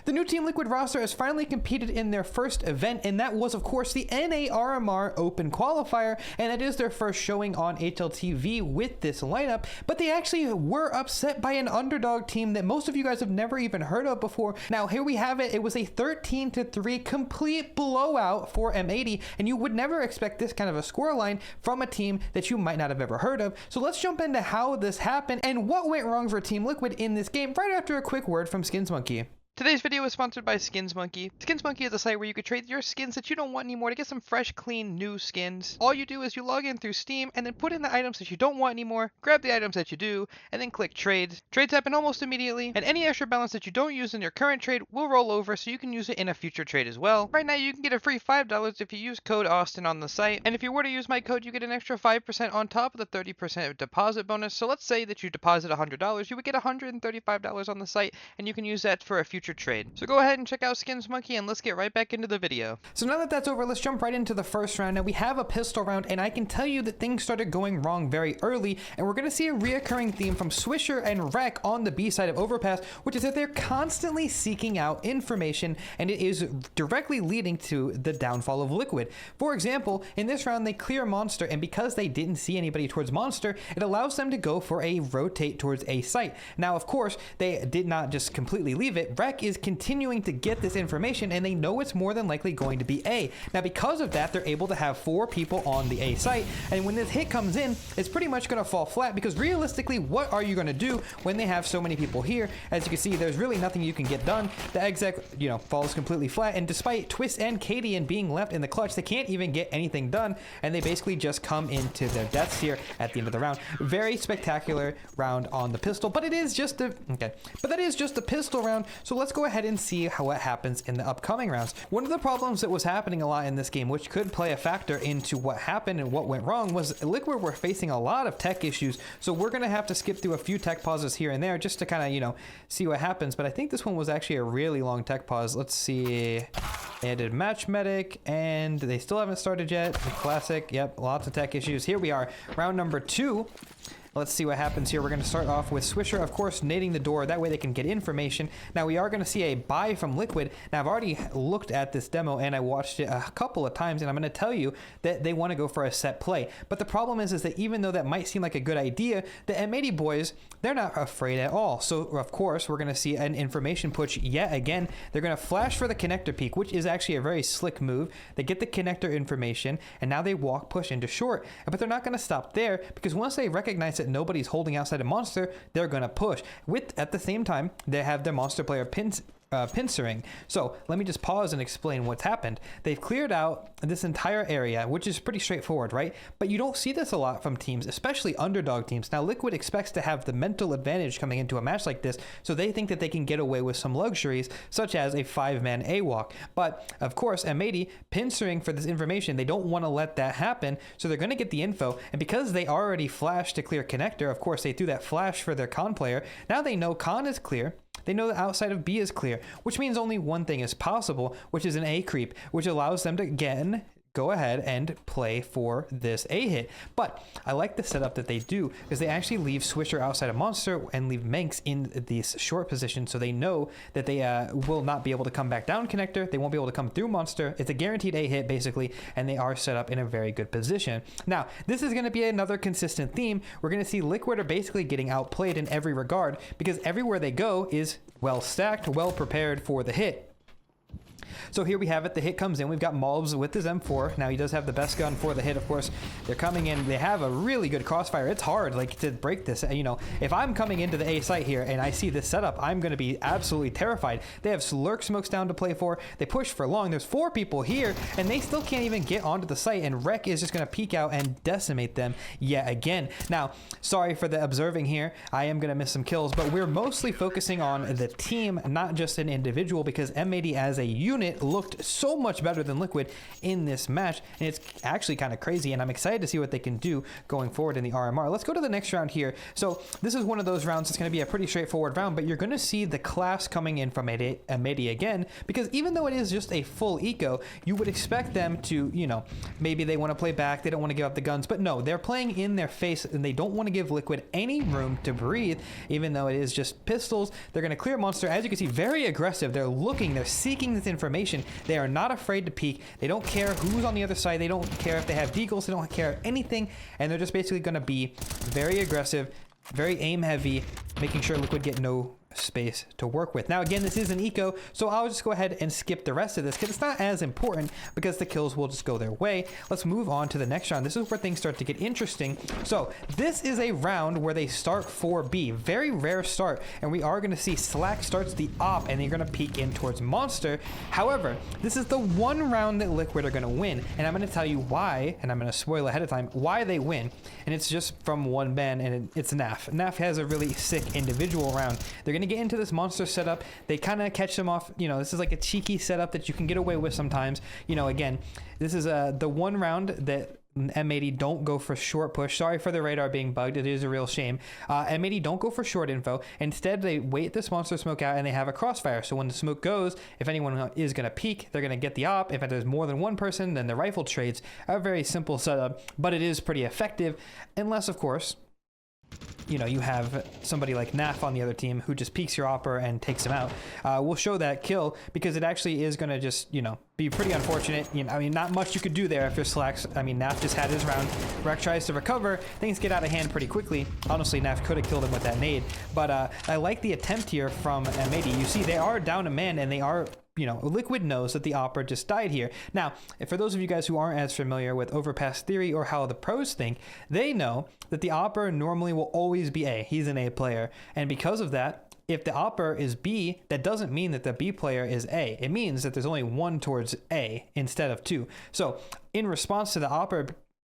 The new Team Liquid roster has finally competed in their first event, and that was, of course, the NARMR Open Qualifier, and that is their first showing on HLTV with this lineup, but they actually were upset by an underdog team that most of you guys have never even heard of before. Now, here we have it. It was a 13-3 complete blowout for M80, and you would never expect this kind of a scoreline from a team that you might not have ever heard of. So let's jump into how this happened and what went wrong for Team Liquid in this game right after a quick word from Skins Monkey. Today's video is sponsored by Skins Monkey. Skins Monkey is a site where you can trade your skins that you don't want anymore to get some fresh, clean, new skins. All you do is you log in through Steam and then put in the items that you don't want anymore, grab the items that you do, and then click trades. Trades happen almost immediately, and any extra balance that you don't use in your current trade will roll over so you can use it in a future trade as well. Right now you can get a free $5 if you use code Austin on the site, and if you were to use my code you get an extra 5% on top of the 30% deposit bonus. So let's say that you deposit $100, you would get $135 on the site, and you can use that for a future trade. So go ahead and check out Skins Monkey, and let's get right back into the video. So now that that's over, let's jump right into the first round. Now we have a pistol round, and I can tell you that things started going wrong very early, and we're going to see a reoccurring theme from Swisher and Rek on the B side of Overpass, which is that they're constantly seeking out information, and it is directly leading to the downfall of Liquid. For example, in this round they clear Monster, and because they didn't see anybody towards Monster, it allows them to go for a rotate towards A site. Now of course, they did not just completely leave it. Rek is continuing to get this information, and they know it's more than likely going to be A. Now because of that, they're able to have 4 people on the A site, and when this hit comes in, it's pretty much going to fall flat, because realistically, what are you going to do when they have so many people here? As you can see, there's really nothing you can get done. The exec, falls completely flat, and despite Twist and Cadian being left in the clutch, they can't even get anything done, and they basically just come into their deaths here at the end of the round. Very spectacular round on the pistol, but it is just a pistol round, so let's go ahead and see what happens in the upcoming rounds. One of the problems that was happening a lot in this game, which could play a factor into what happened and what went wrong, was Liquid were facing a lot of tech issues, so we're going to have to skip through a few tech pauses here and there just to kind of, see what happens, but I think this one was actually a really long tech pause. Let's see. They did match medic, and they still haven't started yet. The classic, yep, lots of tech issues. Here we are, round number 2. Let's see what happens here. We're going to start off with Swisher, of course, nading the door. That way they can get information. Now, we are going to see a buy from Liquid. Now, I've already looked at this demo, and I watched it a couple of times, and I'm going to tell you that they want to go for a set play. But the problem is that even though that might seem like a good idea, the M80 boys, they're not afraid at all. So, of course, we're going to see an information push yet again. They're going to flash for the connector peek, which is actually a very slick move. They get the connector information, and now they walk push into short. But they're not going to stop there, because once they recognize that nobody's holding outside a Monster, they're going to push. At the same time, they have their Monster player pincering. So let me just pause and explain what's happened. They've cleared out this entire area, which is pretty straightforward, right? But you don't see this a lot from teams, especially underdog teams. Now Liquid expects to have the mental advantage coming into a match like this, so they think that they can get away with some luxuries, such as a 5-man A-walk. But of course, M80 pincering for this information, they don't want to let that happen, so they're going to get the info, and because they already flashed to clear connector, of course they threw that flash for their con player. Now they know con is clear. They know that outside of B is clear, which means only one thing is possible, which is an A creep, which allows them to, again, go ahead and play for this A hit. But I like the setup that they do, because they actually leave Swisher outside of Monster and leave Manx in this short position, so they know that they will not be able to come back down connector. They won't be able to come through Monster. It's a guaranteed A hit, basically, and they are set up in a very good position. Now, this is going to be another consistent theme. We're going to see Liquid are basically getting outplayed in every regard, because everywhere they go is well stacked, well prepared for the hit. So here we have it. The hit comes in. We've got Malbs with his M4. Now he does have the best gun for the hit, of course. They're coming in. They have a really good crossfire. It's hard, to break this. If I'm coming into the A site here and I see this setup, I'm going to be absolutely terrified. They have lurk smokes down to play for. They push for long. There's 4 people here, and they still can't even get onto the site, and Rek is just going to peek out and decimate them yet again. Now, sorry for the observing here. I am going to miss some kills, but we're mostly focusing on the team, not just an individual, because M80 as a unit Gambit looked so much better than Liquid in this match, and it's actually kind of crazy, and I'm excited to see what they can do going forward in the RMR. Let's go to the next round here. So this is one of those rounds. It's going to be a pretty straightforward round, but you're going to see the class coming in from M80 again, because even though it is just a full eco, you would expect them to, you know, maybe they want to play back, they don't want to give up the guns, but no, they're playing in their face, and they don't want to give Liquid any room to breathe, even though it is just pistols. They're going to clear monster. As you can see, very aggressive. They're looking, they're seeking this information. They are not afraid to peek. They don't care who's on the other side. They don't care if they have deagles. They don't care anything, and they're just basically going to be very aggressive, very aim heavy, making sure Liquid get no space to work with. Now again, this is an eco, so I'll just go ahead and skip the rest of this because it's not as important, because the kills will just go their way. Let's move on to the next round. This is where things start to get interesting. So this is a round where they start 4B, very rare start, and we are going to see Slack starts the op, and they're going to peek in towards Monster. However, this is the one round that Liquid are going to win, and I'm going to tell you why, and I'm going to spoil ahead of time why they win, and it's just from one man, and it's Naf. Naf has a really sick individual round. They're going to get into this monster setup. They kind of catch them off. You know, this is like a cheeky setup that you can get away with sometimes. You know, again, this is the one round that M80 don't go for short push. Sorry for the radar being bugged. It is a real shame. M80 don't go for short info. Instead, they wait this monster smoke out, and they have a crossfire. So when the smoke goes, if anyone is going to peek, they're going to get the op. If there's more than one person, then the rifle trades. A very simple setup, but it is pretty effective, unless, of course, you know, you have somebody like Naf on the other team who just peeks your opper and takes him out. We'll show that kill, because it actually is going to just, you know, be pretty unfortunate. You know, I mean, not much you could do there if you're Slacks. I mean, Naf just had his round. Rek tries to recover. Things get out of hand pretty quickly. Honestly, Naf could have killed him with that nade. But I like the attempt here from M80. You see, they are down a man, and they are, you know, Liquid knows that the opera just died here. Now, for those of you guys who aren't as familiar with overpass theory or how the pros think, they know that the opera normally will always be A. He's an A player. And because of that, if the opera is B, that doesn't mean that the B player is A. It means that there's only one towards A instead of two. So in response to the opera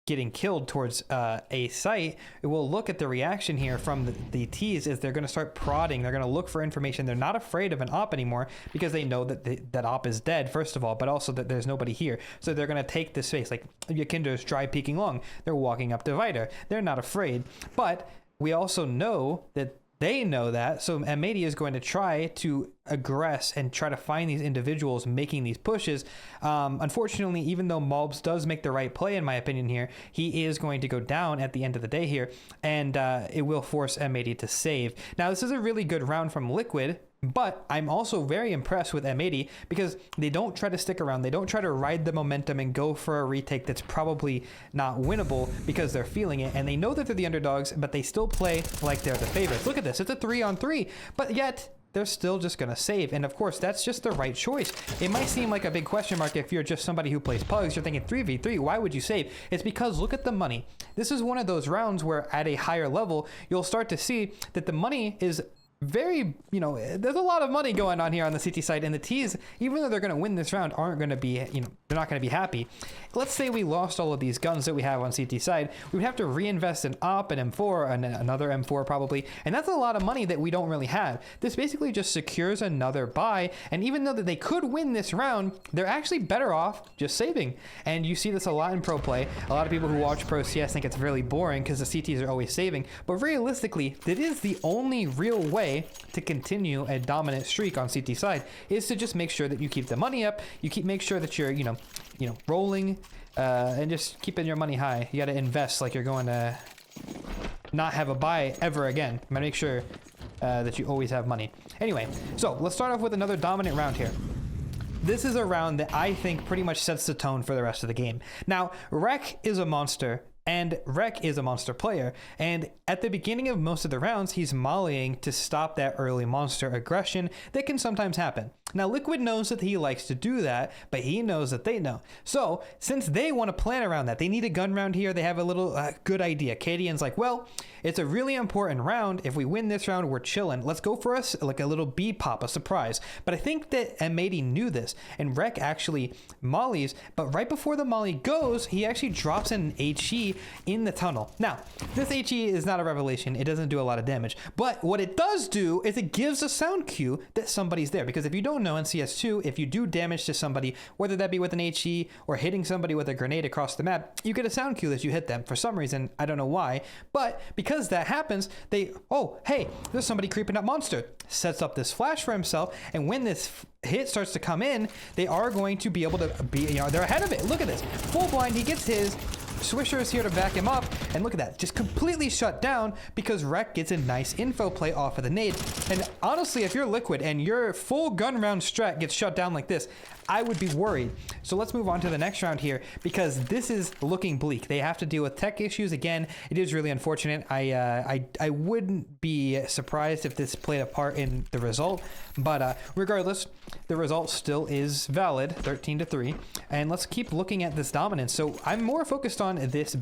getting killed towards a site, it will look at the reaction here from the T's is they're going to start prodding. They're going to look for information. They're not afraid of an op anymore, because they know that that op is dead, first of all, but also that there's nobody here. So they're going to take this space. Like Yakinder's dry peeking long. They're walking up Divider. They're not afraid. But we also know that they know that, so M80 is going to try to aggress and try to find these individuals making these pushes. Unfortunately, even though Malbs does make the right play, in my opinion here, he is going to go down at the end of the day here, and it will force M80 to save. Now, this is a really good round from Liquid, but I'm also very impressed with M80, because they don't try to stick around. They don't try to ride the momentum and go for a retake that's probably not winnable, because they're feeling it, and they know that they're the underdogs, but they still play like they're the favorites. Look at this. It's a 3-on-3, but yet they're still just going to save. And of course, that's just the right choice. It might seem like a big question mark if you're just somebody who plays pugs. You're thinking 3v3, why would you save? It's because look at the money. This is one of those rounds where at a higher level, you'll start to see that the money is very, you know, there's a lot of money going on here on the CT side, and the T's, even though they're going to win this round, aren't going to be, you know, they're not going to be happy. Let's say we lost all of these guns that we have on CT side. We would have to reinvest in op and M4 and another M4 probably, and that's a lot of money that we don't really have. This basically just secures another buy, and even though that they could win this round, they're actually better off just saving. And you see this a lot in pro play. A lot of people who watch pro CS think it's really boring because the CTs are always saving, but realistically, it is the only real way to continue a dominant streak on CT side, is to just make sure that you keep the money up, make sure that you're, you know, rolling, and just keeping your money high. You got to invest like you're going to not have a buy ever again. I'm gonna make sure that you always have money. Anyway, so let's start off with another dominant round here. This is a round that I think pretty much sets the tone for the rest of the game. Now, Rek is a monster, and Rek is a monster player, and at the beginning of most of the rounds, he's mollying to stop that early monster aggression that can sometimes happen. Now, Liquid knows that he likes to do that, but he knows that they know. So, since they want to plan around that, they need a gun round here, they have a little good idea. Cadian's like, well, it's a really important round. If we win this round, we're chilling. Let's go for us like a little B pop, a surprise. But I think that M80 knew this, and Rek actually mollies, but right before the molly goes, he actually drops an HE in the tunnel. Now, this HE is not a revelation. It doesn't do a lot of damage, but what it does do is it gives a sound cue that somebody's there, because if you don't know in CS2, if you do damage to somebody, whether that be with an HE or hitting somebody with a grenade across the map, you get a sound cue that you hit them. For some reason, I don't know why, but because that happens, oh, hey, there's somebody creeping up monster. Sets up this flash for himself, and when this hit starts to come in, they are going to be able to be, they're ahead of it. Look at this. Full blind, he gets his. Swisher is here to back him up, and look at that, just completely shut down because Rek gets a nice info play off of the nade. And honestly, if you're Liquid and your full gun round strat gets shut down like this, I would be worried. So let's move on to the next round here, because this is looking bleak. They have to deal with tech issues again. It is really unfortunate. I wouldn't be surprised if this played a part in the result, but regardless, the result still is valid, 13-3. And let's keep looking at this dominance. So I'm more focused on this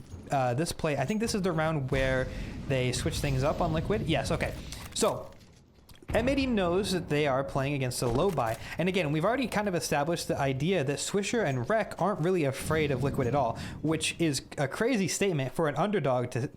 this play. I think this is the round where they switch things up on Liquid. Yes, okay. So M80 knows that they are playing against a low buy. And again, we've already kind of established the idea that Swisher and Rek aren't really afraid of Liquid at all, which is a crazy statement for an underdog to,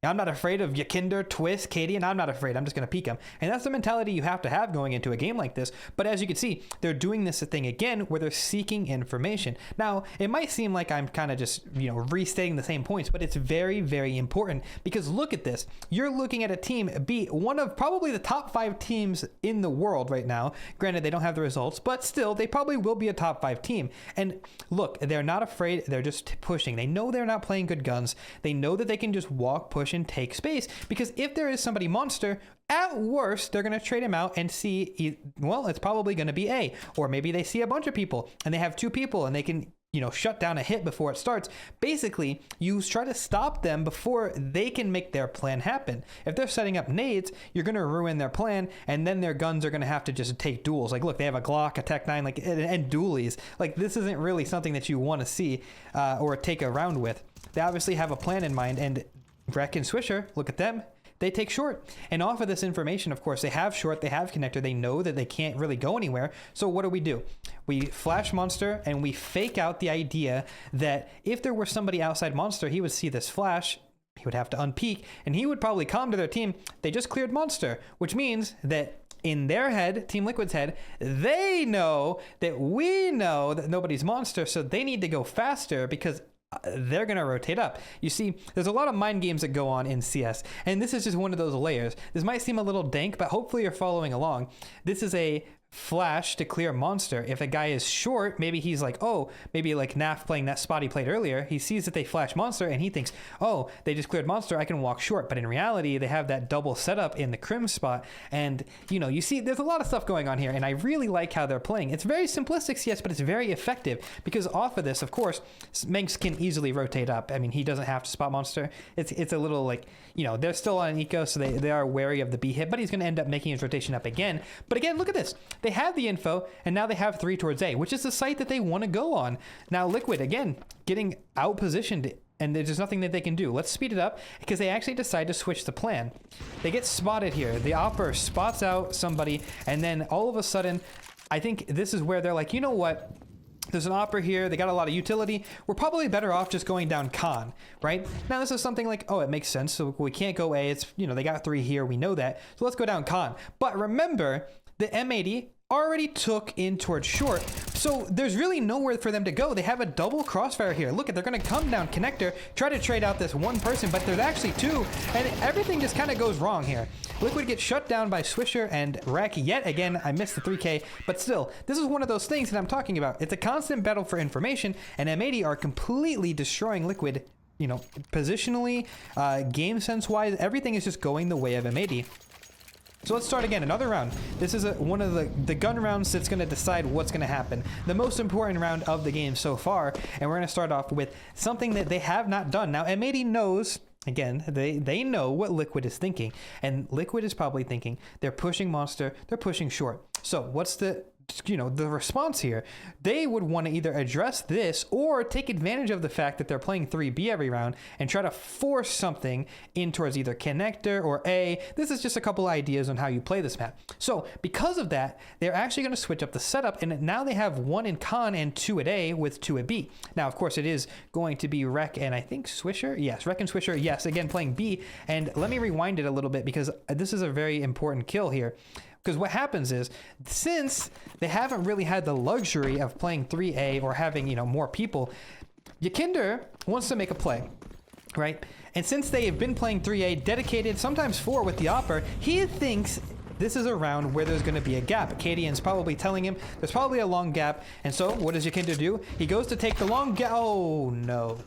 I'm not afraid of Yakinder, Twist, Katie, and I'm not afraid. I'm just going to peek them. And that's the mentality you have to have going into a game like this. But as you can see, they're doing this thing again where they're seeking information. Now, it might seem like I'm kind of just, restating the same points, but it's very, very important because look at this. You're looking at a team be one of probably the top 5 teams in the world right now. Granted, they don't have the results, but still, they probably will be a top 5 team. And look, they're not afraid. They're just pushing. They know they're not playing good guns. They know that they can just walk, push, and take space, because if there is somebody monster, at worst they're going to trade him out and see, well, it's probably going to be A, or maybe they see a bunch of people and they have 2 people and they can shut down a hit before it starts. Basically, you try to stop them before they can make their plan happen. If they're setting up nades, you're going to ruin their plan, and then their guns are going to have to just take duels. Like, look, they have a Glock, a Tech 9, and dualies. Like, this isn't really something that you want to see or take a round with. They obviously have a plan in mind, and Rek and Swisher, look at them. They take short. And off of this information, of course, they have short, they have connector, they know that they can't really go anywhere. So what do? We flash monster and we fake out the idea that if there were somebody outside monster, he would see this flash, he would have to unpeak, and he would probably come to their team. They just cleared monster, which means that in their head, Team Liquid's head, they know that we know that nobody's monster, so they need to go faster because they're going to rotate up. You see, there's a lot of mind games that go on in CS, and this is just one of those layers. This might seem a little dank, but hopefully you're following along. This is a flash to clear monster. If a guy is short, maybe he's like, oh, maybe like Naf playing that spot he played earlier, he sees that they flash monster and he thinks, oh, they just cleared monster, I can walk short. But in reality, they have that double setup in the crim spot, and you see there's a lot of stuff going on here, and I really like how they're playing. It's very simplistic, yes, but it's very effective because off of this, of course, Manx can easily rotate up. I mean, he doesn't have to spot monster. It's a little like, they're still on an eco, so they are wary of the B hit, but he's going to end up making his rotation up again. But again, look at this. They have the info, and now they have 3 towards A, which is the site that they want to go on. Now Liquid, again, getting out-positioned, and there's nothing that they can do. Let's speed it up, because they actually decide to switch the plan. They get spotted here. The Opper spots out somebody, and then all of a sudden, I think this is where they're like, you know what? There's an Opper here, they got a lot of utility. We're probably better off just going down con, right? Now this is something like, oh, it makes sense. So we can't go A, it's, they got 3 here, we know that. So let's go down con. But remember, the M80 already took in towards short, so there's really nowhere for them to go. They have a double crossfire here. Look, they're going to come down connector, try to trade out this one person, but there's actually 2, and everything just kind of goes wrong here. Liquid gets shut down by Swisher and Rek yet again. I missed the 3K, but still, this is one of those things that I'm talking about. It's a constant battle for information, and M80 are completely destroying Liquid, positionally, game sense wise, everything is just going the way of M80. So let's start again, another round. This is one of the gun rounds that's going to decide what's going to happen. The most important round of the game so far, and we're going to start off with something that they have not done. Now, M80 knows, again, they know what Liquid is thinking, and Liquid is probably thinking they're pushing monster, they're pushing short. So what's the response here? They would want to either address this or take advantage of the fact that they're playing 3B every round and try to force something in towards either connector or A. This is just a couple ideas on how you play this map. So because of that, they're actually going to switch up the setup, and now they have 1 in con and 2 at A with 2 at B. Now, of course, it is going to be Rek and I think Swisher. Yes, Rek and Swisher. Yes, again, playing B. And let me rewind it a little bit because this is a very important kill here. Because what happens is, since they haven't really had the luxury of playing 3A or having, you know, more people, Yakinder wants to make a play, right? And since they have been playing 3A, dedicated, sometimes 4 with the Opera, he thinks this is a round where there's going to be a gap. Acadian's probably telling him there's probably a long gap. And so what does Yakinder do? He goes to take the long gap. Oh, no.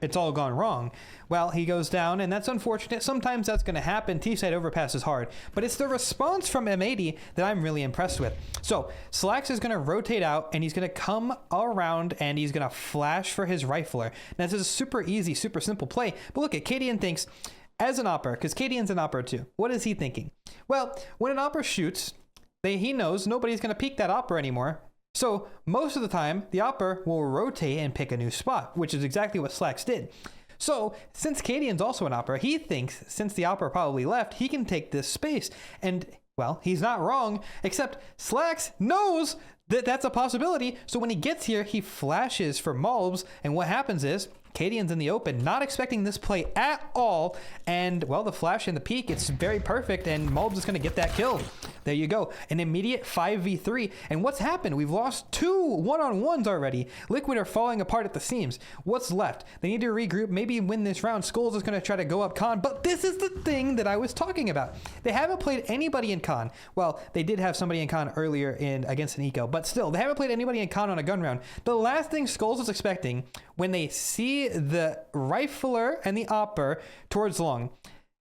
It's all gone wrong. Well, he goes down, and that's unfortunate. Sometimes that's going to happen. T-side overpass is hard. But it's the response from M80 that I'm really impressed with. So Slacks is going to rotate out, and he's going to come around, and he's going to flash for his rifler. Now, this is a super easy, super simple play. But look, Acadian thinks, as an opera, because Cadian's an opera too, what is he thinking? Well, when an opera shoots, he knows nobody's going to peek that opera anymore. So most of the time, the opera will rotate and pick a new spot, which is exactly what Slacks did. So since Cadian's also an opera, he thinks since the opera probably left, he can take this space. And, well, he's not wrong, except Slacks knows that that's a possibility. So when he gets here, he flashes for Mulbs, and what happens is Cadian's in the open, not expecting this play at all. And, well, the flash and the peek, it's very perfect, and Mulbs is going to get that kill. There you go. An immediate 5v3. And what's happened? We've lost 2 one-on-ones already. Liquid are falling apart at the seams. What's left? They need to regroup, maybe win this round. Skulls is going to try to go up Con, but this is the thing that I was talking about. They haven't played anybody in Con. Well, they did have somebody in Con earlier against an Eco, but still, they haven't played anybody in Con on a gun round. The last thing Skulls is expecting when they see the rifler and the opper towards long,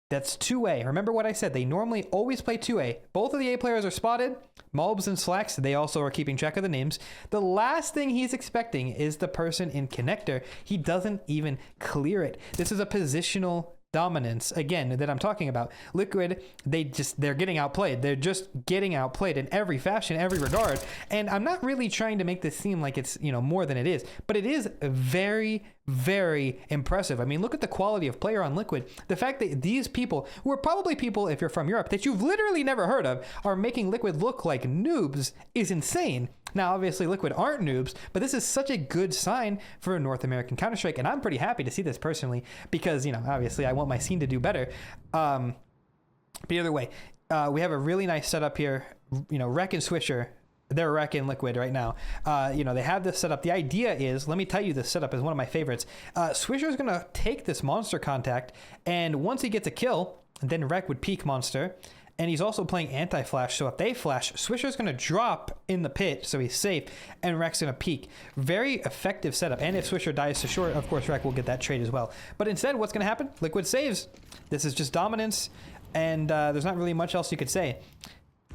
that's 2A. Remember what I said, they normally always play 2A. Both of the A players are spotted. Mulbs and Slacks, they also are keeping track of the names. The last thing he's expecting is the person in connector. He doesn't even clear it. This is a positional dominance, again, that I'm talking about. Liquid, they're getting outplayed. They're just getting outplayed in every fashion, every regard. And I'm not really trying to make this seem like it's, you know, more than it is, but it is very, very impressive. I mean, look at the quality of player on Liquid. The fact that these people, who are probably people, if you're from Europe, that you've literally never heard of, are making Liquid look like noobs is insane. Now, obviously, Liquid aren't noobs, but this is such a good sign for North American Counter-Strike, and I'm pretty happy to see this personally because, you know, obviously I want my scene to do better. But either way, we have a really nice setup here. You know, Rec and Swisher, they're Rec and Liquid right now. You know, they have this setup. The idea is, let me tell you, this setup is one of my favorites. Swisher is going to take this monster contact, and once he gets a kill, then Rec would peek monster. And he's also playing anti-flash, so if they flash, Swisher's going to drop in the pit, so he's safe, and Rec's going to peek. Very effective setup, and if Swisher dies to short, of course Rec will get that trade as well. But instead, what's going to happen? Liquid saves. This is just dominance, and there's not really much else you could say.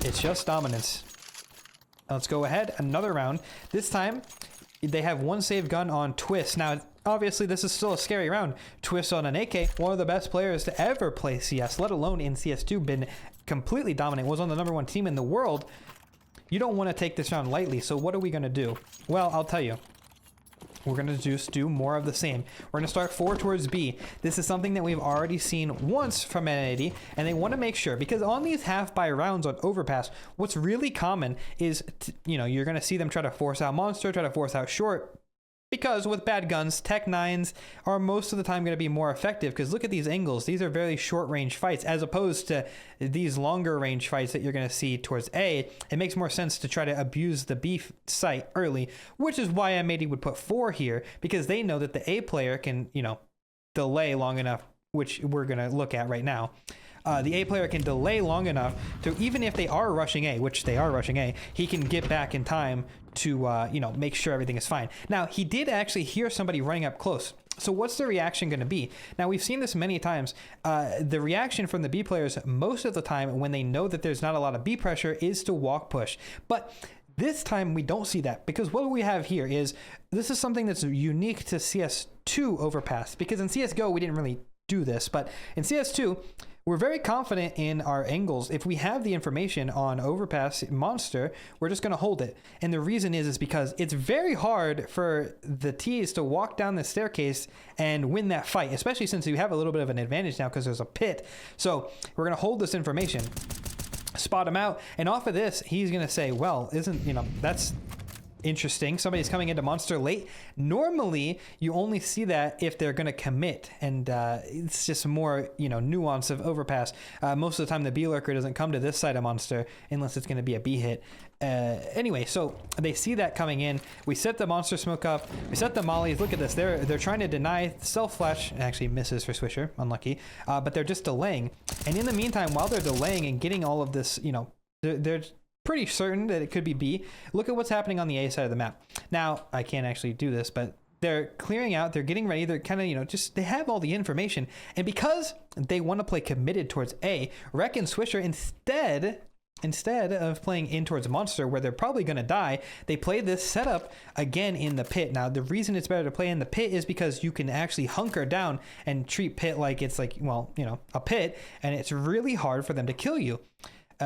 It's just dominance. Let's go ahead, another round. This time, they have one save gun on Twist. Now, obviously, this is still a scary round. Twist on an AK, one of the best players to ever play CS, let alone in CS2, been completely dominant, was on the #1 team in the world. You don't want to take this round lightly, so what are we going to do? Well, I'll tell you. We're going to just do more of the same. We're going to start 4 towards B. This is something that we've already seen once from M80, and they want to make sure, because on these half-buy rounds on Overpass, what's really common is, you know, you're going to see them try to force out Monster, try to force out Short, because with bad guns, Tech 9s are most of the time going to be more effective, because look at these angles. These are very short-range fights, as opposed to these longer-range fights that you're going to see towards A. It makes more sense to try to abuse the B site early, which is why M80 would put 4 here, because they know that the A player can, you know, delay long enough, which we're going to look at right now. The A player can delay long enough to, even if they are rushing A, which they are rushing A, he can get back in time to, you know, make sure everything is fine. Now, he did actually hear somebody running up close. So what's the reaction going to be? Now, we've seen this many times. The reaction from the B players most of the time when they know that there's not a lot of B pressure is to walk push. But this time we don't see that, because what we have here is, this is something that's unique to CS2 Overpass, because in CSGO we didn't really do this, but in CS2, we're very confident in our angles. If we have the information on Overpass Monster, we're just going to hold it. And the reason is because it's very hard for the T's to walk down the staircase and win that fight, especially since you have a little bit of an advantage now because there's a pit. So we're going to hold this information, spot him out, and off of this, he's going to say, well, isn't, you know, that's interesting. Somebody's coming into monster late. Normally, you only see that if they're going to commit, and it's just more, nuance of overpass. Most of the time, the B lurker doesn't come to this side of monster unless it's going to be a B hit. Anyway, so they see that coming in. We set the monster smoke up. We set the mollies. Look at this. They're trying to deny self flash. It actually misses for Swisher. Unlucky. But they're just delaying. And in the meantime, while they're delaying and getting all of this, they're pretty certain that it could be B. Look at what's happening on the A side of the map. Now, I can't actually do this, but they're clearing out, they're getting ready, they're kind of, they have all the information. And because they want to play committed towards A, Rek and Swisher, instead of playing in towards monster where they're probably going to die, they play this setup again in the pit. Now, the reason it's better to play in the pit is because you can actually hunker down and treat pit like it's like, a pit, and it's really hard for them to kill you.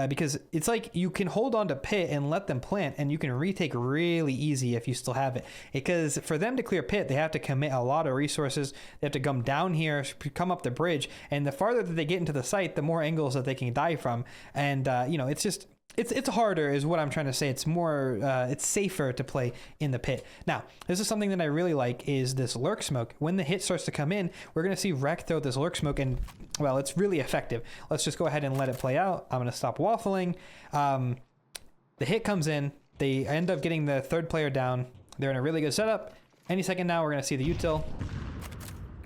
Because it's like you can hold on to pit and let them plant, and you can retake really easy if you still have it. Because for them to clear pit, they have to commit a lot of resources. They have to come down here, come up the bridge, and the farther that they get into the site, the more angles that they can die from. And it's just it's harder is what I'm trying to say. It's more it's safer to play in the pit. Now, this is something that I really like, is this lurk smoke. When the hit starts to come in, we're going to see Rek throw this lurk smoke, and well, it's really effective. Let's just go ahead and let it play out. I'm going to stop waffling. The hit comes in. They end up getting the third player down. They're in a really good setup. Any second now, we're going to see the util.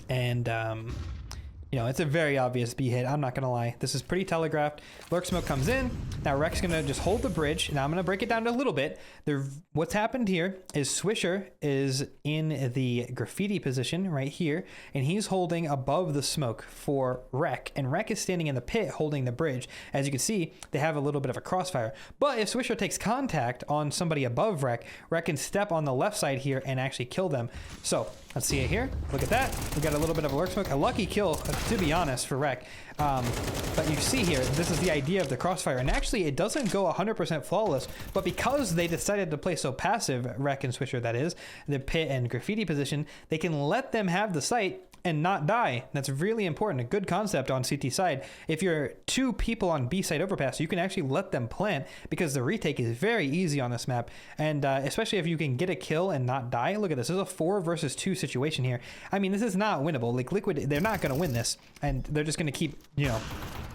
And it's a very obvious B hit. I'm not going to lie. This is pretty telegraphed. Lurk smoke comes in. Now Rek's going to just hold the bridge. Now I'm going to break it down a little bit. What's happened here is Swisher is in the graffiti position right here, and he's holding above the smoke for Rek. And Rek is standing in the pit holding the bridge. As you can see, they have a little bit of a crossfire. But if Swisher takes contact on somebody above Rek, Rek can step on the left side here and actually kill them. So let's see it here. Look at that. We got a little bit of a lurk smoke. A lucky kill, to be honest, for Rek. But you see here, this is the idea of the crossfire. And actually, it doesn't go 100% flawless. But because they decided to play so passive, Rek and Swisher, that is, the pit and graffiti position, they can let them have the site and not die. That's really important. A good concept on CT side. If you're two people on B side overpass, you can actually let them plant, because the retake is very easy on this map. And especially if you can get a kill and not die. Look at this. This is a 4 versus 2 situation here. I mean, this is not winnable. Like Liquid, they're not going to win this, and they're just going to keep,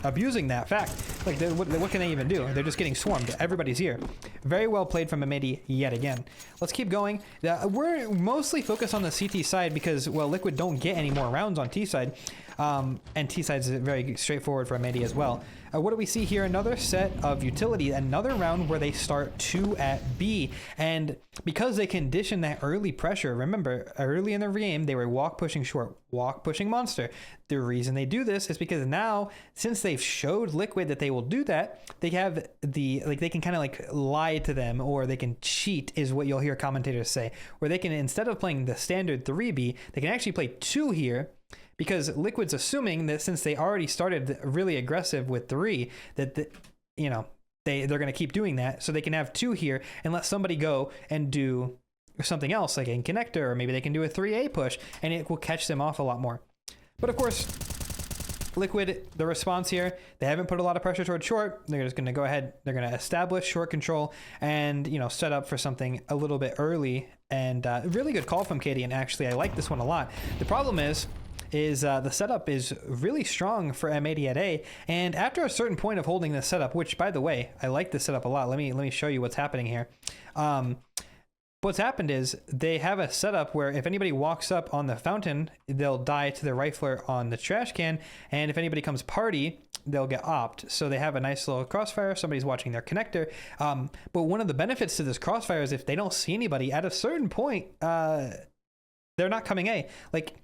abusing that fact. Like, what can they even do? They're just getting swarmed. Everybody's here. Very well played from M80 yet again. Let's keep going. We're mostly focused on the CT side because, well, Liquid don't get any more rounds on T side. And T side is very straightforward for M80 as well. What do we see here? Another set of utility, another round where they start 2 at B. And because they condition that early pressure, remember, early in the game, they were walk pushing short, walk pushing monster. The reason they do this is because now, since they've showed Liquid that they will do that, they have they can kind of lie to them, or they can cheat, is what you'll hear commentators say, where they can, instead of playing the standard 3B, they can actually play 2 here. Because Liquid's assuming that since they already started really aggressive with 3, that they're going to keep doing that, so they can have 2 here and let somebody go and do something else, like a connector, or maybe they can do a 3A push, and it will catch them off a lot more. But of course, Liquid, the response here, they haven't put a lot of pressure towards short. They're just going to go ahead, they're going to establish short control and, set up for something a little bit early. And really good call from Katie, and actually I like this one a lot. The problem is the setup is really strong for M80 at A, and after a certain point of holding this setup, which, by the way, I like this setup a lot. Let me show you what's happening here. What's happened is they have a setup where if anybody walks up on the fountain, they'll die to the rifler on the trash can, and if anybody comes party, they'll get opt. So they have a nice little crossfire. Somebody's watching their connector. But one of the benefits to this crossfire is if they don't see anybody at a certain point, they're not coming A. Like,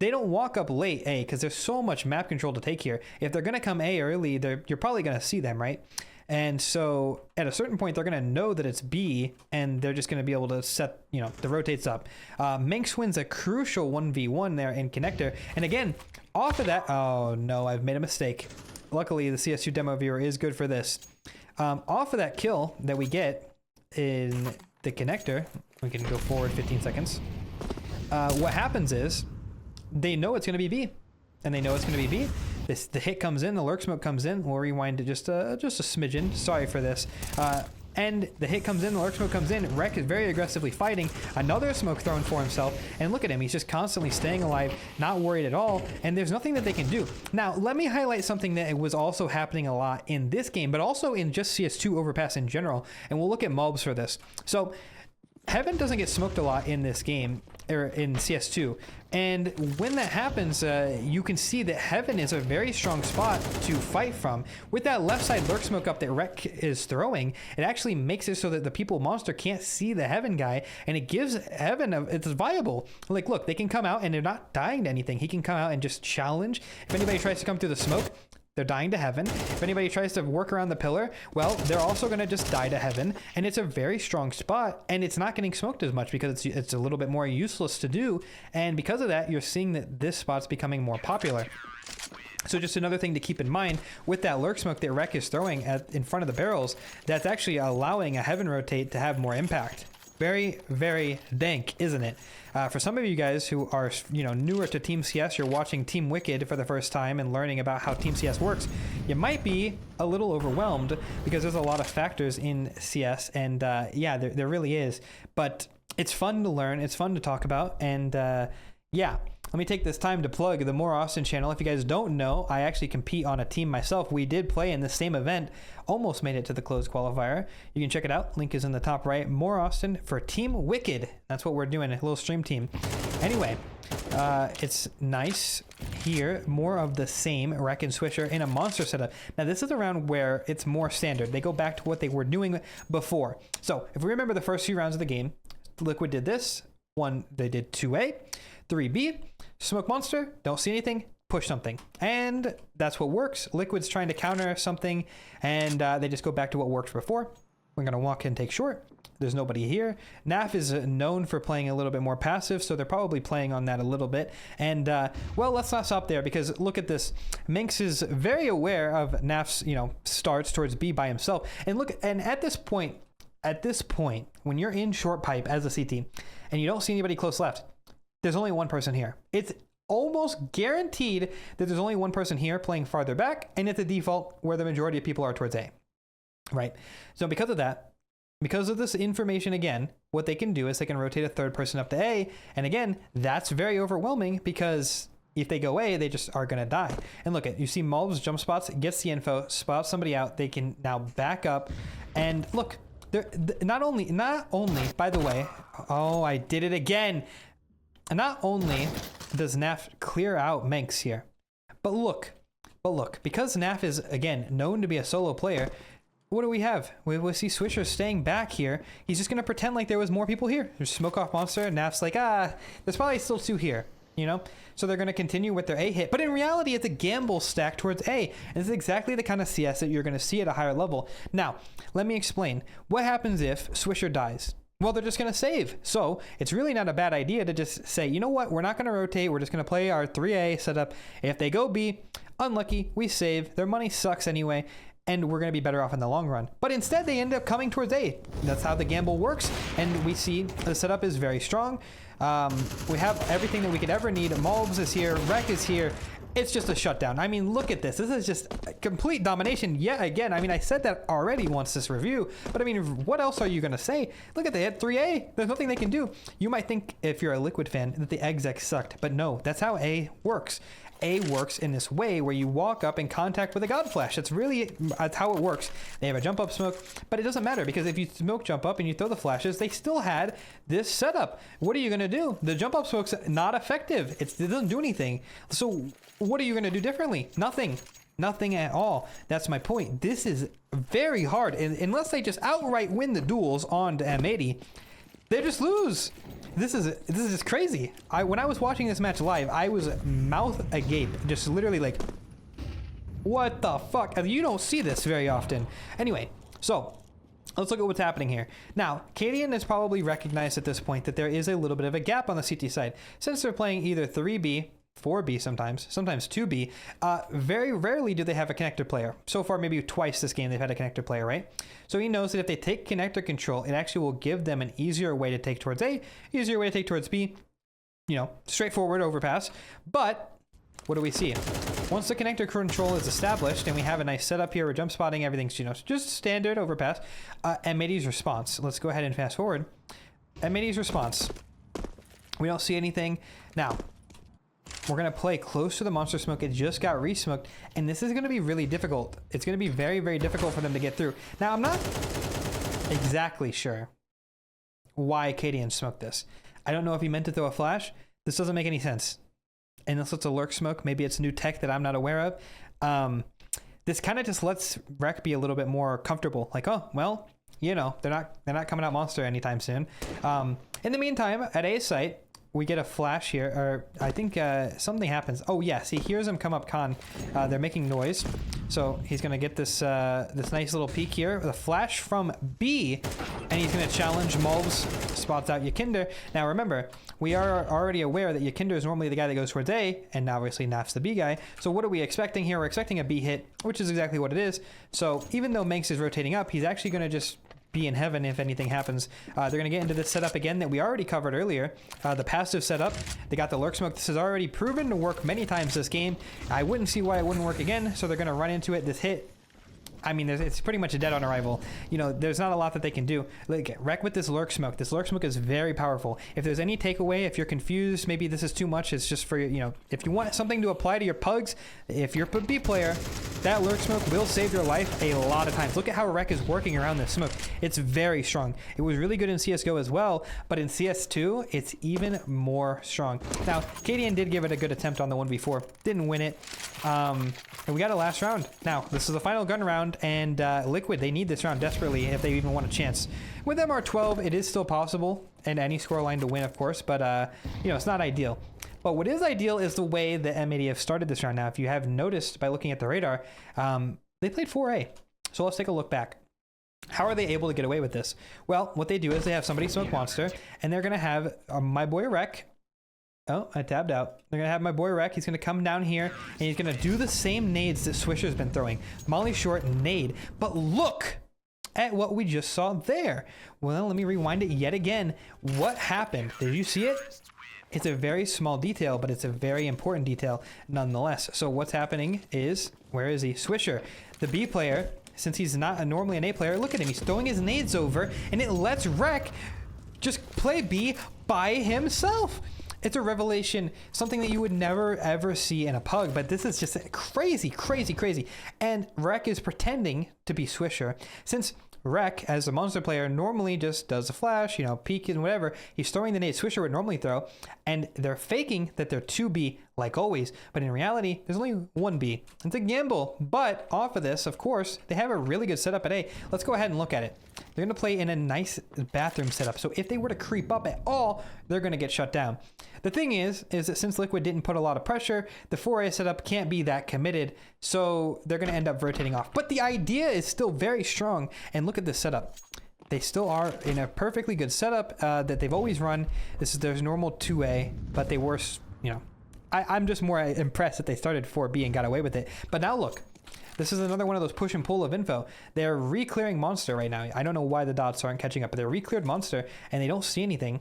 they don't walk up late A because there's so much map control to take here. If they're going to come A early, you're probably going to see them, right? And so at a certain point, they're going to know that it's B, and they're just going to be able to set, the rotates up. Minx wins a crucial 1v1 there in connector. And again, off of that, oh no, I've made a mistake. Luckily, the CS2 demo viewer is good for this. Off of that kill that we get in the connector, we can go forward 15 seconds. What happens is, they know it's going to be B, and they know it's going to be B. The hit comes in, the lurk smoke comes in. We'll rewind it just a smidgen. Sorry for this. and the hit comes in, the lurk smoke comes in. Rek is very aggressively fighting. Another smoke thrown for himself, and look at him. He's just constantly staying alive, not worried at all, and there's nothing that they can do. Now, let me highlight something that was also happening a lot in this game, but also in just CS2 Overpass in general, and we'll look at mobs for this. So, Heaven doesn't get smoked a lot in this game, or in CS2, and when that happens, you can see that Heaven is a very strong spot to fight from. With that left side lurk smoke up that Rek is throwing, it actually makes it so that the people monster can't see the Heaven guy, and it gives Heaven it's viable. Like, look, they can come out and they're not dying to anything. He can come out and just challenge. If anybody tries to come through the smoke, they're dying to Heaven. If anybody tries to work around the pillar, well, they're also going to just die to Heaven. And it's a very strong spot, and it's not getting smoked as much because it's a little bit more useless to do. And because of that, you're seeing that this spot's becoming more popular. So just another thing to keep in mind with that lurk smoke that Rek is throwing in front of the barrels, that's actually allowing a Heaven rotate to have more impact. Very, very dank, isn't it? For some of you guys who are, newer to Team CS, you're watching Team Wicked for the first time and learning about how Team CS works, you might be a little overwhelmed because there's a lot of factors in CS, and yeah, there really is. But it's fun to learn, it's fun to talk about, and yeah. Let me take this time to plug the More Austin channel. If you guys don't know, I actually compete on a team myself. We did play in the same event, almost made it to the closed qualifier. You can check it out. Link is in the top right. More Austin for Team Wicked. That's what we're doing, a little stream team. Anyway, it's nice here. More of the same, Rek and Swisher in a monster setup. Now, this is a round where it's more standard. They go back to what they were doing before. So, if we remember the first few rounds of the game, Liquid did this. They did 2A, 3B, smoke monster, don't see anything, push something. And that's what works. Liquid's trying to counter something, and they just go back to what worked before. We're going to walk in, take short. There's nobody here. NAF is known for playing a little bit more passive, so they're probably playing on that a little bit. And, well, let's not stop there, because look at this. Minx is very aware of NAF's, starts towards B by himself. And look, and at this point, when you're in short pipe as a CT, and you don't see anybody close left, there's only one person here. It's almost guaranteed that there's only one person here playing farther back, and it's a default where the majority of people are towards A, right? So because of that, because of this information, again, what they can do is they can rotate a third person up to A, and again, that's very overwhelming because if they go A, they just are going to die. And look at, you see Mulb's jump spots, gets the info, spots somebody out, they can now back up, and look, not only, by the way, oh, I did it again. Not only does NAF clear out Minx here, but look, because NAF is, again, known to be a solo player, what do we have? We see Swisher staying back here. He's just going to pretend like there was more people here. There's smoke off monster, and NAF's like, there's probably still two here, So they're going to continue with their A hit. But in reality, it's a gamble stack towards A. And this is exactly the kind of CS that you're going to see at a higher level. Now, let me explain. What happens if Swisher dies? Well, they're just going to save. So it's really not a bad idea to just say, you know what? We're not going to rotate. We're just going to play our 3A setup. If they go B, unlucky, we save. Their money sucks anyway, and we're going to be better off in the long run. But instead, they end up coming towards A. That's how the gamble works. And we see the setup is very strong. We have everything that we could ever need. Mulbs is here. Rek is here. It's just a shutdown. I mean, look at this. This is just complete domination yet again. I mean, I said that already once this review, but I mean, what else are you going to say? Look at the hit 3A. There's nothing they can do. You might think, if you're a Liquid fan, that the exec sucked, but no, that's how A works. A works in this way where you walk up in contact with a God Flash. That's how it works. They have a jump up smoke, but it doesn't matter because if you smoke jump up and you throw the flashes, they still had this setup. What are you going to do? The jump up smoke's not effective. It doesn't do anything. So what are you going to do differently? Nothing. Nothing at all. That's my point. This is very hard. And unless they just outright win the duels on M80, they just lose. This is just crazy. When I was watching this match live, I was mouth agape, just literally like, what the fuck? You don't see this very often. Anyway, so let's look at what's happening here. Now, Cadian has probably recognized at this point that there is a little bit of a gap on the CT side. Since they're playing either 3B, 4B sometimes 2B, very rarely do they have a connector player. So far, maybe twice this game they've had a connector player, right? So he knows that if they take connector control, it actually will give them an easier way to take towards A, easier way to take towards B, straightforward overpass. But what do we see? Once the connector control is established and we have a nice setup here, we're jump spotting, everything's, you know, just standard overpass. M80's response. Let's go ahead and fast forward. M80's response. We don't see anything. Now, we're going to play close to the monster smoke. It just got re-smoked, and this is going to be really difficult. It's going to be very, very difficult for them to get through. Now, I'm not exactly sure why Cadian smoked this. I don't know if he meant to throw a flash. This doesn't make any sense. Unless it's a lurk smoke. Maybe it's new tech that I'm not aware of. This kind of just lets Rec be a little bit more comfortable. Like, oh, well, you know, they're not coming out monster anytime soon. In the meantime, at A's site, we get a flash here, or I think something happens. Oh yes, he hears them come up con. They're making noise, so he's gonna get this this nice little peek here with a flash from B, and he's gonna challenge Mulbs. Spots out Yakinder. Now remember, we are already aware that Yakinder is normally the guy that goes towards A, and now obviously Naf's the B guy. So what are we expecting here? We're expecting a B hit, which is exactly what it is. So even though Manx is rotating up, he's actually gonna just be in heaven if anything happens. They're going to get into this setup again that we already covered earlier. The passive setup. They got the lurk smoke. This has already proven to work many times this game. I wouldn't see why it wouldn't work again. So they're going to run into it. This hit, I mean, it's pretty much a dead on arrival. You know, there's not a lot that they can do. Like, Wreck with this lurk smoke. This lurk smoke is very powerful. If there's any takeaway, if you're confused, maybe this is too much, it's just for, you know, if you want something to apply to your pugs, if you're a B player, that lurk smoke will save your life a lot of times. Look at how Wreck is working around this smoke. It's very strong. It was really good in CSGO as well, but in CS2, it's even more strong. Now, Cadian did give it a good attempt on the 1v4. Didn't win it. And we got a last round. Now, this is the final gun round, and Liquid, they need this round desperately if they even want a chance. With MR12, it is still possible, and any scoreline to win, of course, but, you know, it's not ideal. But what is ideal is the way the M80 have started this round. Now, if you have noticed by looking at the radar, they played 4A. So let's take a look back. How are they able to get away with this? Well, what they do is they have somebody smoke monster, and they're going to have my boy Rec. Oh, I tabbed out. They're going to have my boy Rec. He's going to come down here, and he's going to do the same nades that Swisher's been throwing. Molly short nade. But look at what we just saw there. Well, let me rewind it yet again. What happened? Did you see it? It's a very small detail, but it's a very important detail nonetheless. So what's happening is, where is he? Swisher, the B player, since he's not normally an A player, look at him. He's throwing his nades over, and it lets Rec just play B by himself. It's a revelation, something that you would never ever see in a pug, but this is just crazy, crazy, crazy. And Rec is pretending to be Swisher, since Rec, as a monster player, normally just does a flash, you know, peek and whatever. He's throwing the nade Swisher would normally throw, and they're faking that they're 2B like always, but in reality, there's only 1B. It's a gamble, but off of this, of course, they have a really good setup at A. Let's go ahead and look at it. They're going to play in a nice bathroom setup, so if they were to creep up at all, they're going to get shut down. The thing is that since Liquid didn't put a lot of pressure, the 4A setup can't be that committed, so they're going to end up rotating off. But the idea is still very strong, and look at this setup. They still are in a perfectly good setup that they've always run. This is their normal 2A, but they were, you know, I'm just more impressed that they started 4B and got away with it. But now look. This is another one of those push and pull of info. They're re-clearing monster right now. I don't know why the dots aren't catching up, but they're re-cleared monster, and they don't see anything.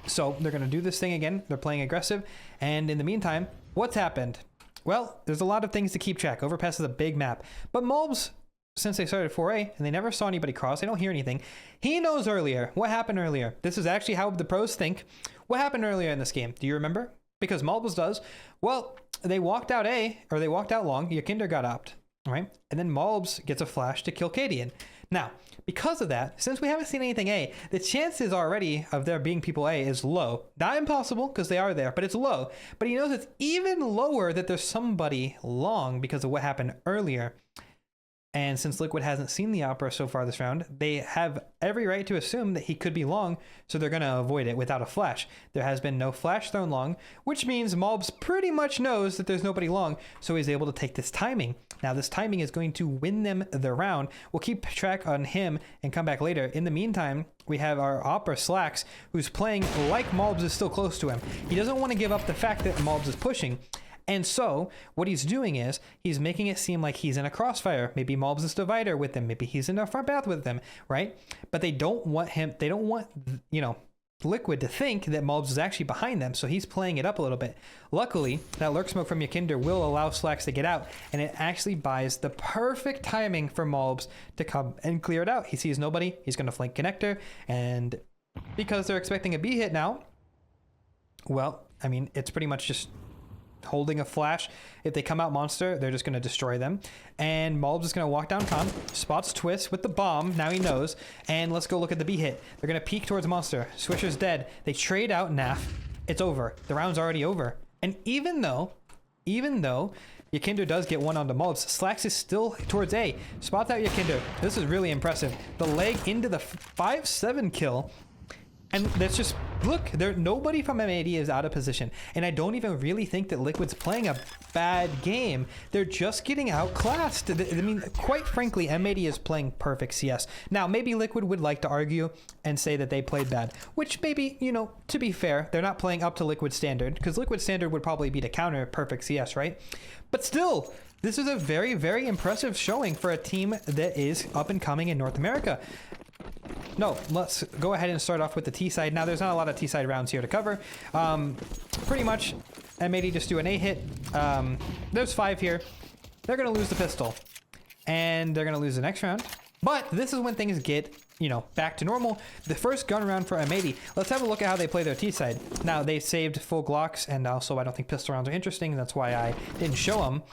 So they're going to do this thing again. They're playing aggressive. And in the meantime, what's happened? Well, there's a lot of things to keep track. Overpass is a big map. But Mulbs, since they started 4A, and they never saw anybody cross, they don't hear anything. He knows earlier. What happened earlier? This is actually how the pros think. What happened earlier in this game? Do you remember? Because Mulbs does. Well, they walked out A, or they walked out long. Yakinder got opt, right? And then Mulbs gets a flash to kill Cadian. Now, because of that, since we haven't seen anything A, the chances already of there being people A is low. Not impossible, because they are there, but it's low. But he knows it's even lower that there's somebody long because of what happened earlier. And since Liquid hasn't seen the Opera so far this round, they have every right to assume that he could be long, so they're going to avoid it without a flash. There has been no flash thrown long, which means Mulbs pretty much knows that there's nobody long, so he's able to take this timing. Now, this timing is going to win them the round. We'll keep track on him and come back later. In the meantime, we have our Opera Slacks, who's playing like Mulbs is still close to him. He doesn't want to give up the fact that Mulbs is pushing. And so what he's doing is he's making it seem like he's in a crossfire. Maybe Mulbs is divider with them. Maybe he's in a front path with them, right? But they don't want him. They don't want, you know, Liquid to think that Mulbs is actually behind them, so he's playing it up a little bit. Luckily, that lurk smoke from Yakinder will allow Slacks to get out, and it actually buys the perfect timing for Mulbs to come and clear it out. He sees nobody, he's going to flank Connector, and because they're expecting a B hit now, well, I mean, it's pretty much just holding a flash. If they come out monster, they're just going to destroy them. And Mulbs is going to walk down con, spots Twist with the bomb, now he knows, and let's go look at the B hit. They're going to peek towards monster. Swisher's dead. They trade out Naf. It's over. The round's already over. And even though Yakinder does get one onto Mulbs, Slacks is still towards A. Spots out Yakinder. This is really impressive. The leg into the 5-7 kill. And that's just, look, nobody from M80 is out of position. And I don't even really think that Liquid's playing a bad game. They're just getting outclassed. I mean, quite frankly, M80 is playing perfect CS. Now, maybe Liquid would like to argue and say that they played bad, which maybe, you know, to be fair, they're not playing up to Liquid standard, because Liquid standard would probably be to counter perfect CS, right? But still, this is a very, very impressive showing for a team that is up and coming in North America. No, let's go ahead and start off with the T side. Now, there's not a lot of T side rounds here to cover. Pretty much, M80 just do an A hit. There's 5 here. They're going to lose the pistol. And they're going to lose the next round. But this is when things get, you know, back to normal. The first gun round for M80. Let's have a look at how they play their T side. Now, they saved full Glocks, and also I don't think pistol rounds are interesting. That's why I didn't show them.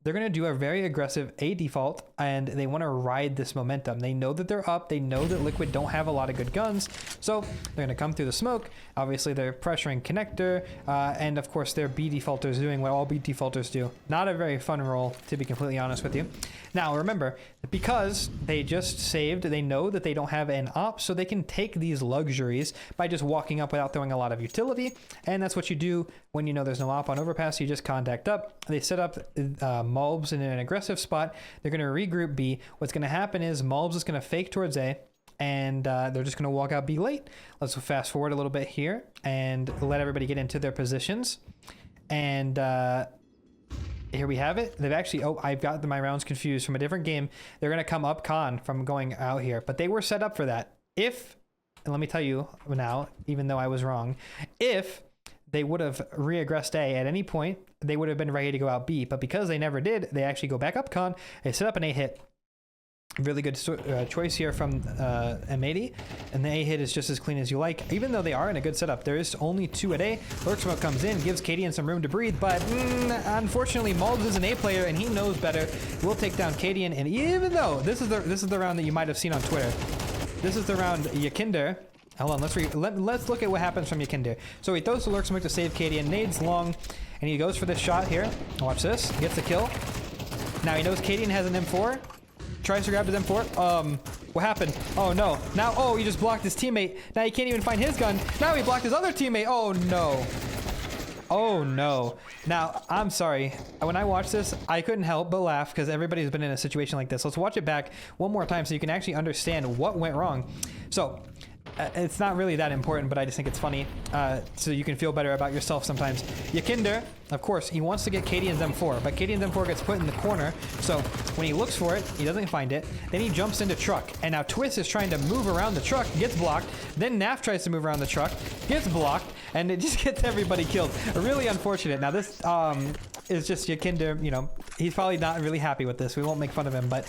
They're going to do a very aggressive A default, and they want to ride this momentum. They know that they're up. They know that Liquid don't have a lot of good guns. So they're going to come through the smoke. Obviously, they're pressuring Connector. And of course, their B defaulters doing what all B defaulters do. Not a very fun role, to be completely honest with you. Now, remember, because they just saved, they know that they don't have an op, so they can take these luxuries by just walking up without throwing a lot of utility. And that's what you do when you know there's no op on overpass. You just contact up. They set up Mulbs in an aggressive spot. They're going to regroup B. What's going to happen is Mulbs is going to fake towards A, and they're just going to walk out B late. Let's fast forward a little bit here and let everybody get into their positions. And here we have it. They've actually, oh, I've got my rounds confused from a different game. They're going to come up con from going out here, but they were set up for that. If, and let me tell you now, even though I was wrong, if they would have re-aggressed A at any point, they would have been ready to go out B. But because they never did, they actually go back up con. They set up an A hit. Really good choice here from M80. And the A hit is just as clean as you like. Even though they are in a good setup, there is only 2 at A. Lurk Smoke comes in, gives Cadian some room to breathe. But unfortunately, Mulbs is an A player, and he knows better. We'll take down Cadian. And even though this is the round that you might have seen on Twitter. This is the round Yakinder. Hold on, let's look at what happens from Yakinder. So he throws the Lurk Smoke to save Cadian, nades long, and he goes for this shot here. Watch this, gets the kill. Now he knows Cadian has an M4, tries to grab his M4. What happened? Oh no, now, oh, he just blocked his teammate. Now he can't even find his gun. Now he blocked his other teammate. Oh no. Oh no. Now, I'm sorry. When I watched this, I couldn't help but laugh because everybody's been in a situation like this. Let's watch it back one more time so you can actually understand what went wrong. So, it's not really that important, but I just think it's funny, so you can feel better about yourself sometimes. Yakinder, of course, he wants to get Cadian's M4, but Cadian's M4 gets put in the corner, so when he looks for it, he doesn't find it. Then he jumps into truck, and now Twist is trying to move around the truck, gets blocked. Then Naf tries to move around the truck, gets blocked, and it just gets everybody killed. Really unfortunate. Now this is just Yakinder, you know, he's probably not really happy with this. We won't make fun of him, but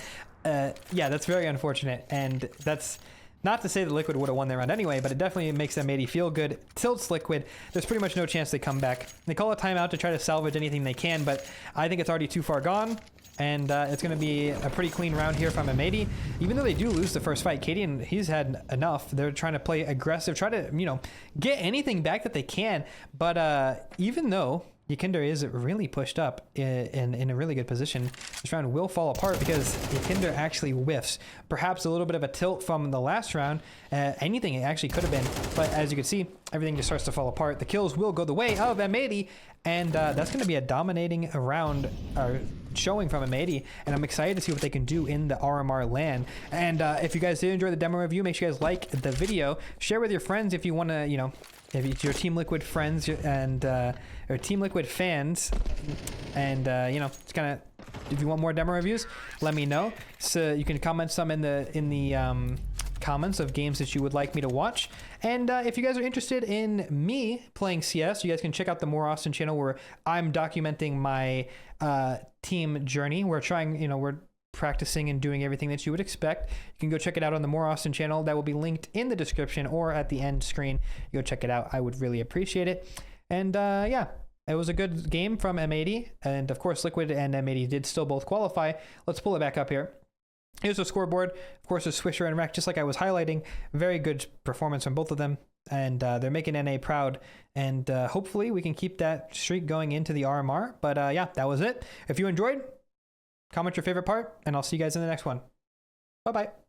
yeah, that's very unfortunate, and that's... Not to say that Liquid would have won their round anyway, but it definitely makes M80 feel good. Tilts Liquid. There's pretty much no chance they come back. They call a timeout to try to salvage anything they can, but I think it's already too far gone. And it's going to be a pretty clean round here from M80. Even though they do lose the first fight, Cadian, he's had enough. They're trying to play aggressive, try to, you know, get anything back that they can. But even though Yakinder is really pushed up in a really good position, this round will fall apart because Yakinder actually whiffs. Perhaps a little bit of a tilt from the last round. Anything it actually could have been. But as you can see, everything just starts to fall apart. The kills will go the way of M80. And that's going to be a dominating round showing from M80. And I'm excited to see what they can do in the RMR LAN. And if you guys did enjoy the demo review, make sure you guys like the video. Share with your friends if you want to, you know, if it's your Team Liquid friends and or Team Liquid fans, and you know, it's kind of, if you want more demo reviews, let me know. So you can comment some in the comments of games that you would like me to watch. And if you guys are interested in me playing CS, you guys can check out the More Austin channel where I'm documenting my team journey. We're trying, we're practicing and doing everything that you would expect. You can go check it out on the More Austin channel. That will be linked in the description or at the end screen. Go check it out. I would really appreciate it. And yeah. It was a good game from M80, and of course Liquid and M80 did still both qualify. Let's pull it back up here. Here's the scoreboard. Of course, there's Swisher and Rec, just like I was highlighting. Very good performance from both of them, and they're making NA proud. And hopefully we can keep that streak going into the RMR. But yeah, that was it. If you enjoyed, comment your favorite part, and I'll see you guys in the next one. Bye-bye.